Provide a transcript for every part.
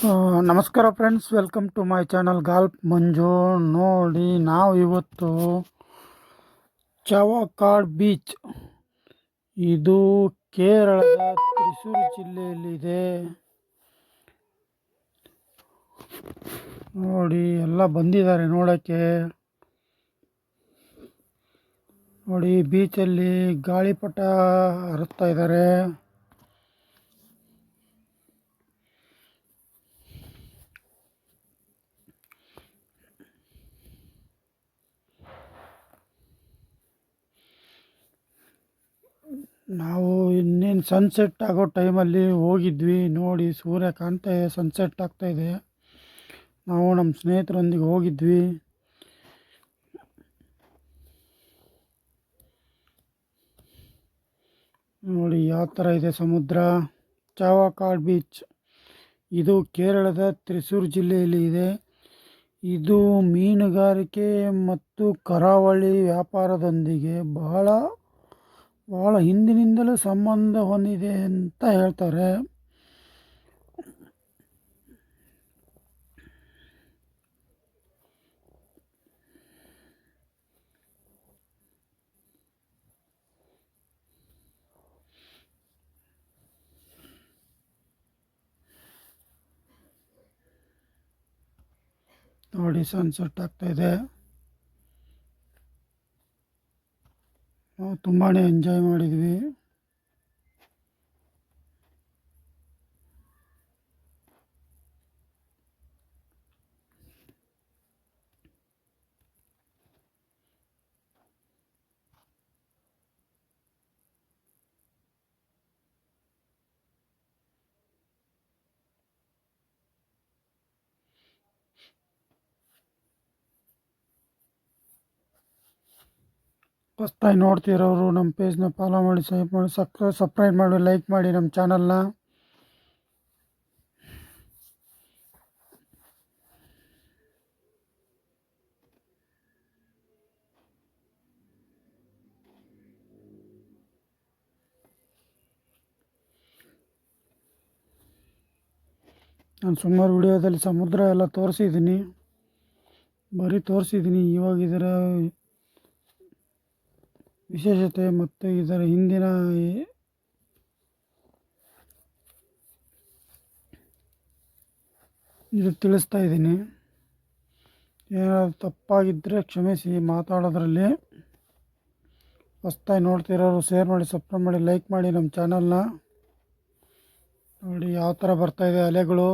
ನಮಸ್ಕಾರ friends, welcome to my channel golf Manju. ನೋಡಿ, ನಾವು ಇವತ್ತು ಚಾವಕ್ಕಾಡ್ ಬೀಚ್, ಇದು ಕೇರಳದ ತ್ರಿಶೂರ್ ಜಿಲ್ಲೆಯಲ್ಲಿದೆ. ನೋಡಿ, ಎಲ್ಲ ಬಂದಿದ್ದಾರೆ ನೋಡೋಕ್ಕೆ. ನೋಡಿ, ಬೀಚಲ್ಲಿ ಗಾಳಿಪಟ ಹರಿಸ್ತಾ ಇದ್ದಾರೆ. ನಾವು ಇನ್ನೇನು ಸನ್ಸೆಟ್ ಆಗೋ ಟೈಮಲ್ಲಿ ಹೋಗಿದ್ವಿ. ನೋಡಿ, ಸೂರ್ಯ ಕಾಣ್ತಾ ಇದೆ, ಸನ್ಸೆಟ್ ಆಗ್ತಾ ಇದೆ. ನಾವು ನಮ್ಮ ಸ್ನೇಹಿತರೊಂದಿಗೆ ಹೋಗಿದ್ವಿ. ನೋಡಿ ಯಾವ ಥರ ಇದೆ ಸಮುದ್ರ. ಚಾವಕ್ಕಾಡ್ ಬೀಚ್, ಇದು ಕೇರಳದ ತ್ರಿಶೂರ್ ಜಿಲ್ಲೆಯಲ್ಲಿ ಇದೆ. ಇದು ಮೀನುಗಾರಿಕೆ ಮತ್ತು ಕರಾವಳಿ ವ್ಯಾಪಾರದೊಂದಿಗೆ ಬಹಳ ಹಿಂದಿನಿಂದಲೂ ಸಂಬಂಧ ಹೊಂದಿದೆ ಅಂತ ಹೇಳ್ತಾರೆ. ನೋಡಿ, ಸನ್ಸೆಟ್ ಆಗ್ತಾ ಇದೆ. ನಾವು ತುಂಬಾ ಎಂಜಾಯ್ ಮಾಡಿದ್ವಿ. ಹೊಸ್ದಾಗಿ ನೋಡ್ತಿರೋರು ನಮ್ಮ ಪೇಜ್ನ ಫಾಲೋ ಮಾಡಿ, ಸಬ್ಸ್ಕ್ರೈಬ್ ಮಾಡಿ, ಲೈಕ್ ಮಾಡಿ ನಮ್ಮ ಚಾನಲ್ನ. ನಾನು ಸುಮಾರು ವಿಡಿಯೋದಲ್ಲಿ ಸಮುದ್ರ ಎಲ್ಲ ತೋರಿಸಿದ್ದೀನಿ, ಇವಾಗ ಇದರ ವಿಶೇಷತೆ ಮತ್ತು ಇದರ ಹಿಂದಿನ ಇದು ತಿಳಿಸ್ತಾ ಇದ್ದೀನಿ. ಏನಾದರೂ ತಪ್ಪಾಗಿದ್ದರೆ ಕ್ಷಮಿಸಿ ಮಾತಾಡೋದ್ರಲ್ಲಿ. ಹೊಸ್ದಾಗಿ ನೋಡ್ತಿರೋರು ಶೇರ್ ಮಾಡಿ, ಸಬ್ಸ್ಕ್ರೈಬ್ ಮಾಡಿ, ಲೈಕ್ ಮಾಡಿ ನಮ್ಮ ಚಾನಲ್ನ. ನೋಡಿ ಯಾವ ಥರ ಬರ್ತಾಯಿದೆ ಅಲೆಗಳು.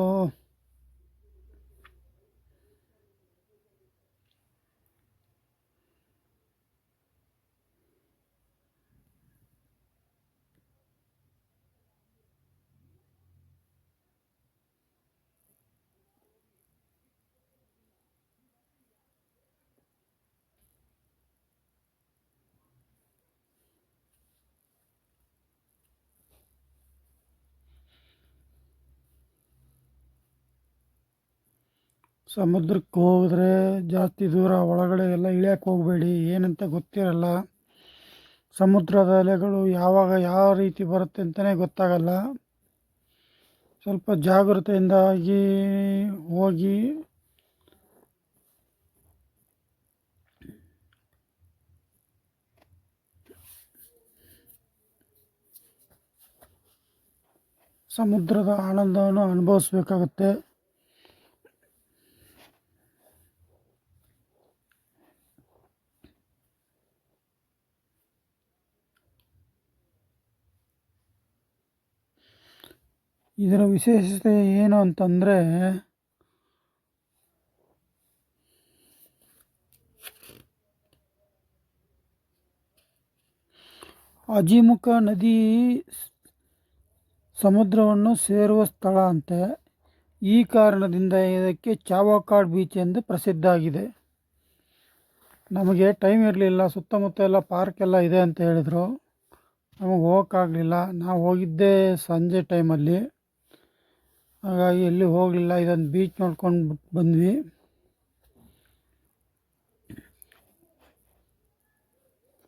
ಸಮುದ್ರಕ್ಕೆ ಹೋದರೆ ಜಾಸ್ತಿ ದೂರ ಒಳಗಡೆ ಎಲ್ಲ ಇಳಿಯೋಕ್ಕೆ ಹೋಗಬೇಡಿ, ಏನಂತ ಗೊತ್ತಿರಲ್ಲ. ಸಮುದ್ರದ ಅಲೆಗಳು ಯಾವಾಗ ಯಾವ ರೀತಿ ಬರುತ್ತೆ ಅಂತಲೇ ಗೊತ್ತಾಗಲ್ಲ. ಸ್ವಲ್ಪ ಜಾಗೃತೆಯಿಂದಾಗಿ ಹೋಗಿ. ಸಮುದ್ರದ ಆನಂದವನ್ನು ಅನುಭವಿಸ್ಬೇಕಾಗತ್ತೆ. ಇದರ ವಿಶೇಷತೆ ಏನು ಅಂತಂದರೆ, ಅಜಿಮುಖ ನದಿ ಸಮುದ್ರವನ್ನು ಸೇರುವ ಸ್ಥಳ ಅಂತೆ. ಈ ಕಾರಣದಿಂದ ಇದಕ್ಕೆ ಚಾವಕ್ಕಾಡ್ ಬೀಚ್ ಎಂದು ಪ್ರಸಿದ್ಧ ಆಗಿದೆ. ನಮಗೆ ಟೈಮ್ ಇರಲಿಲ್ಲ, ಸುತ್ತಮುತ್ತ ಎಲ್ಲ ಪಾರ್ಕ್ ಎಲ್ಲ ಇದೆ ಅಂತ ಹೇಳಿದರು. ನಮಗೆ ಹೋಗೋಕ್ಕಾಗಲಿಲ್ಲ. ನಾವು ಹೋಗಿದ್ದೇ ಸಂಜೆ ಟೈಮಲ್ಲಿ, ಹಾಗಾಗಿ ಎಲ್ಲಿ ಹೋಗಲಿಲ್ಲ. ಇದೊಂದು ಬೀಚ್ ನೋಡ್ಕೊಂಡು ಬಂದ್ವಿ.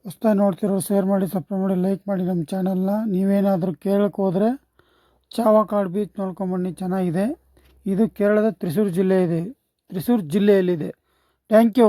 ಹೊಸ್ದಾಗಿ ನೋಡ್ತಿರೋ ಶೇರ್ ಮಾಡಿ, ಸಬ್ಸ್ಕ್ರೈಬ್ ಮಾಡಿ, ಲೈಕ್ ಮಾಡಿ ನಮ್ಮ ಚಾನಲ್ನ. ನೀವೇನಾದರೂ ಕೇಳಕ್ಕೆ ಹೋದರೆ ಚಾವಕ್ಕಾಡ್ ಬೀಚ್ ನೋಡ್ಕೊಂಬನ್ನಿ, ಚೆನ್ನಾಗಿದೆ. ಇದು ಕೇರಳದ ತ್ರಿಶೂರ್ ಜಿಲ್ಲೆಯಲ್ಲಿದೆ. Thank you.